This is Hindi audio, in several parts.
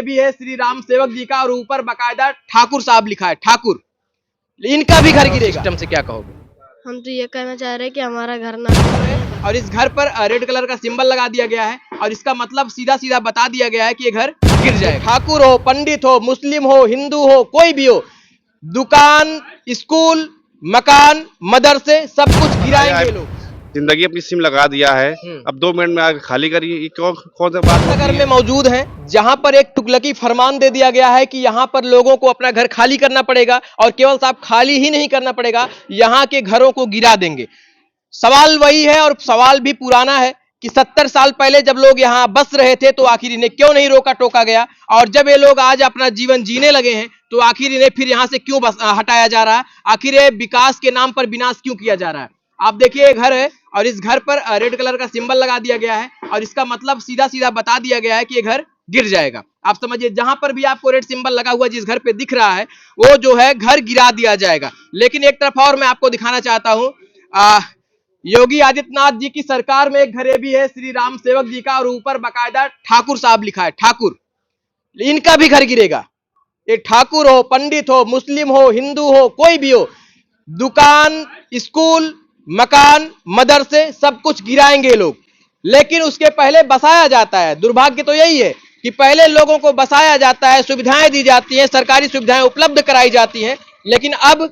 भी है श्री राम सेवक जी का और ऊपर बकायदा ठाकुर साहब लिखा है, ठाकुर। इनका भी घर गिरेगा। सिस्टम से क्या कहोगे? हम तो ये कहना चाह रहे हैं कि हमारा घर ना गिरे। और इस घर पर रेड कलर का सिंबल लगा दिया गया है और इसका मतलब सीधा सीधा बता दिया गया है कि ये घर गिर जाएगा। ठाकुर हो, पंडित हो, मुस्लिम हो, हिंदू हो, कोई भी हो, दुकान, स्कूल, मकान, मदरसे सब कुछ गिराएंगे लोग। जिंदगी अपनी सिम लगा दिया है, अब 2 मिनट में आगे खाली करिए। ये कौन कौन सा बात नगर में मौजूद हैं जहां पर एक तुगलकी फरमान दे दिया गया है कि यहां पर लोगों को अपना घर खाली करना पड़ेगा और केवल साहब खाली ही नहीं करना पड़ेगा, यहां के घरों को गिरा देंगे। सवाल वही है और सवाल भी पुराना है कि 70 साल पहले जब लोग यहाँ बस रहे थे तो आखिर इन्हें क्यों नहीं रोका टोका गया, और जब ये लोग आज अपना जीवन जीने लगे हैं तो आखिर इन्हें फिर यहाँ से क्यों हटाया जा रहा है, आखिर ये विकास के नाम पर विनाश क्यों किया जा रहा है। आप देखिए ये घर है और इस घर पर रेड कलर का सिंबल लगा दिया गया है और इसका मतलब सीधा सीधा बता दिया गया है कि ये घर गिर जाएगा। आप समझिए जहां पर भी आपको रेड सिंबल लगा हुआ जिस घर पे दिख रहा है वो जो है घर गिरा दिया जाएगा। लेकिन एक तरफ और मैं आपको दिखाना चाहता हूं, योगी आदित्यनाथ जी की सरकार में एक घर भी है श्री राम सेवक जी का और ऊपर बकायदा ठाकुर साहब लिखा है, ठाकुर। इनका भी घर गिरेगा। ये ठाकुर हो, पंडित हो, मुस्लिम हो, हिंदू हो, कोई भी हो, दुकान, स्कूल, मकान, मदरसे सब कुछ गिराएंगे लोग। लेकिन उसके पहले बसाया जाता है। दुर्भाग्य तो यही है कि पहले लोगों को बसाया जाता है, सुविधाएं दी जाती हैं, सरकारी सुविधाएं उपलब्ध कराई जाती हैं, लेकिन अब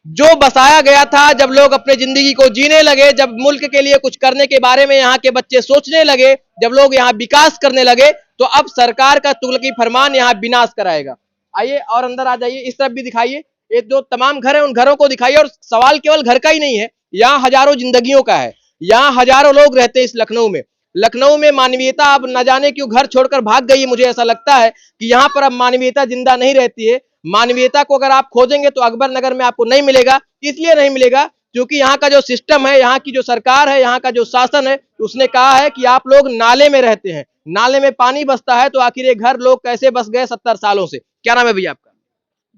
जो बसाया गया था, जब लोग अपने जिंदगी को जीने लगे, जब मुल्क के लिए कुछ करने के बारे में यहाँ के बच्चे सोचने लगे, जब लोग यहाँ विकास करने लगे, तो अब सरकार का तुगलकी फरमान यहाँ विनाश कराएगा। आइए और अंदर आ जाइए, इस तरफ भी दिखाइए, ये जो तमाम घर है उन घरों को दिखाइए। और सवाल केवल घर का ही नहीं है, यहाँ हजारों जिंदगियों का है, यहाँ हजारों लोग रहते हैं इस लखनऊ में। लखनऊ में मानवीयता अब न जाने क्यों घर छोड़कर भाग गई है। मुझे ऐसा लगता है कि यहाँ पर अब मानवीयता जिंदा नहीं रहती है। मानवीयता को अगर आप खोजेंगे तो अकबर नगर में आपको नहीं मिलेगा। इसलिए नहीं मिलेगा क्योंकि यहाँ का जो सिस्टम है, यहाँ की जो सरकार है, यहाँ का जो शासन है, उसने कहा है कि आप लोग नाले में रहते हैं, नाले में पानी बसता है, तो आखिर ये घर लोग कैसे बस गए 70 सालों से। क्या नाम है भैया आपका?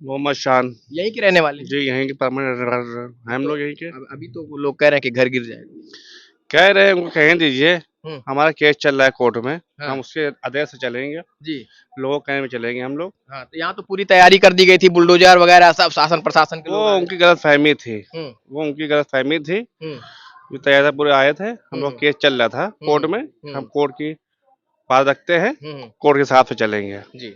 मोहम्मद शान। यहीं के रहने वाले? जी यहीं के परमानेंट हम लोग यहीं के। अभी तो लोग कह रहे हैं कि घर गिर जाएगा। कह रहे हैं, उनको कहने दीजिए, हमारा केस चल रहा है कोर्ट में। हाँ। हम उसके आदेश से चलेंगे जी, लोगों कहने में चलेंगे हम लोग। हाँ, तो यहाँ तो पूरी तैयारी कर दी गई थी, बुलडोजर वगैरह सब शासन प्रशासन के वो लोग उनकी गलत फहमी थी, वो उनकी गलत फहमी थी। जो तैयारी पूरे आए थे, हम लोग केस चल रहा था कोर्ट में, हम कोर्ट की बात रखते हैं, कोर्ट के हिसाब से चलेंगे। जी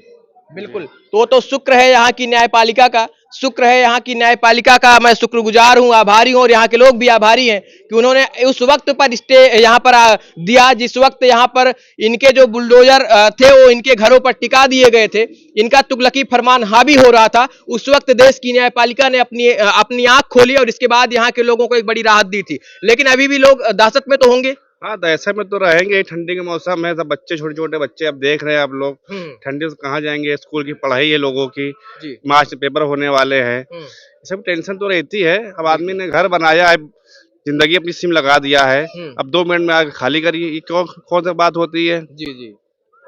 बिल्कुल। तो शुक्र है यहाँ की न्यायपालिका का, शुक्र है यहाँ की न्यायपालिका का। मैं शुक्रगुजार हूँ, आभारी हूँ, और यहाँ के लोग भी आभारी हैं कि उन्होंने उस वक्त पर स्टे यहाँ पर दिया जिस वक्त यहाँ पर इनके जो बुलडोजर थे वो इनके घरों पर टिका दिए गए थे, इनका तुगलकी फरमान हावी हो रहा था। उस वक्त देश की न्यायपालिका ने अपनी आंख खोली और इसके बाद यहाँ के लोगों को एक बड़ी राहत दी थी। लेकिन अभी भी लोग दहशत में तो होंगे। हाँ, दहशत में तो रहेंगे। ठंडी के मौसम है, सब बच्चे, छोटे छोटे बच्चे, अब देख रहे हैं आप लोग, ठंडी से कहाँ जाएंगे। स्कूल की पढ़ाई है लोगों की, मार्च पेपर होने वाले हैं, सब टेंशन तो रहती है। अब आदमी ने घर बनाया है, जिंदगी अपनी सिम लगा दिया है, अब 2 मिनट में आगे खाली करिए। ये कौन सा बात होती है? जी जी,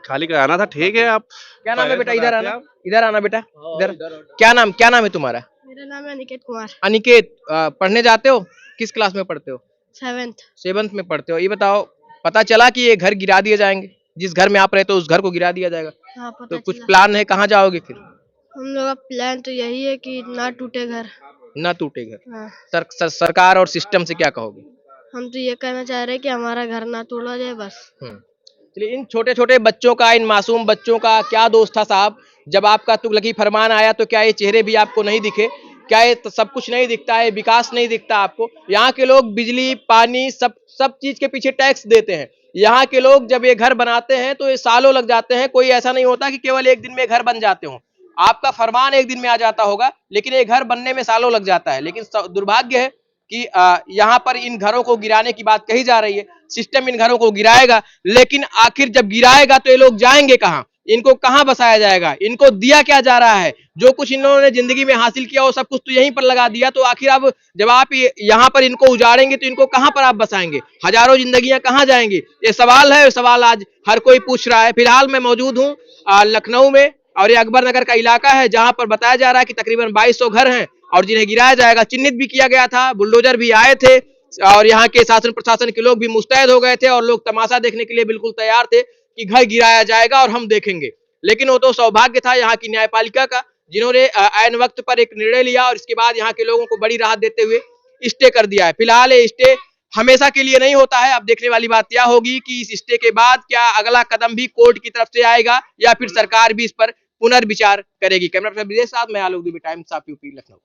खाली कराना था, ठीक है। आप क्या नाम है बेटा? इधर आना, इधर आना बेटा, इधर। क्या नाम है तुम्हारा? मेरा नाम है अनिकेत कुमार। अनिकेत, पढ़ने जाते हो? किस क्लास में पढ़ते हो? 7th में पढ़ते हो। ये बताओ, पता चला कि ये घर गिरा दिए जाएंगे, जिस घर में आप रहते हो उस घर को गिरा दिया जाएगा? हाँ, पता तो कुछ चला। प्लान है, कहाँ जाओगे फिर? हम लोग का प्लान तो यही है कि ना टूटे घर। ना टूटे घर। हाँ। सरकार और सिस्टम से क्या कहोगे? हम तो ये कहना चाह रहे हैं कि हमारा घर ना तोड़ा जाए बस। चलिए, इन छोटे छोटे बच्चों का, इन मासूम बच्चों का क्या दोष था साहब? जब आपका तुगलकी फरमान आया तो क्या ये चेहरे भी आपको नहीं दिखे? क्या ये तो सब कुछ नहीं दिखता है? विकास नहीं दिखता आपको? यहाँ के लोग बिजली, पानी, सब चीज के पीछे टैक्स देते हैं। यहाँ के लोग जब ये घर बनाते हैं तो ये सालों लग जाते हैं। कोई ऐसा नहीं होता कि केवल एक दिन में घर बन जाते हो। आपका फरमान एक दिन में आ जाता होगा, लेकिन ये घर बनने में सालों लग जाता है। लेकिन दुर्भाग्य है कि यहाँ पर इन घरों को गिराने की बात कही जा रही है। सिस्टम इन घरों को गिराएगा, लेकिन आखिर जब गिराएगा तो ये लोग जाएंगे कहाँ? इनको कहाँ बसाया जाएगा? इनको दिया क्या जा रहा है? जो कुछ इन्होंने जिंदगी में हासिल किया वो सब कुछ तो यहीं पर लगा दिया। तो आखिर अब जब आप यहाँ पर इनको उजाड़ेंगे तो इनको कहाँ पर आप बसाएंगे? हजारों जिंदगियां कहाँ जाएंगी? ये सवाल है, सवाल आज हर कोई पूछ रहा है। फिलहाल मैं मौजूद हूँ लखनऊ में, और ये अकबर नगर का इलाका है जहां पर बताया जा रहा है कि तकरीबन 2200 घर हैं और जिन्हें गिराया जाएगा। चिन्हित भी किया गया था, बुलडोजर भी आए थे और यहाँ के शासन प्रशासन के लोग भी मुस्तैद हो गए थे और लोग तमाशा देखने के लिए बिल्कुल तैयार थे कि घर गिराया जाएगा और हम देखेंगे। लेकिन वो तो सौभाग्य था यहाँ की न्यायपालिका का, जिन्होंने ऐन वक्त पर एक निर्णय लिया और इसके बाद यहाँ के लोगों को बड़ी राहत देते हुए स्टे कर दिया है। फिलहाल ये स्टे हमेशा के लिए नहीं होता है। अब देखने वाली बात क्या होगी कि इस स्टे के बाद क्या अगला कदम भी कोर्ट की तरफ से आएगा या फिर सरकार भी इस पर पुनर्विचार करेगी। कैमरा पर्सन विजय साथ मैं Alok Dubey, Times of UP, Lucknow.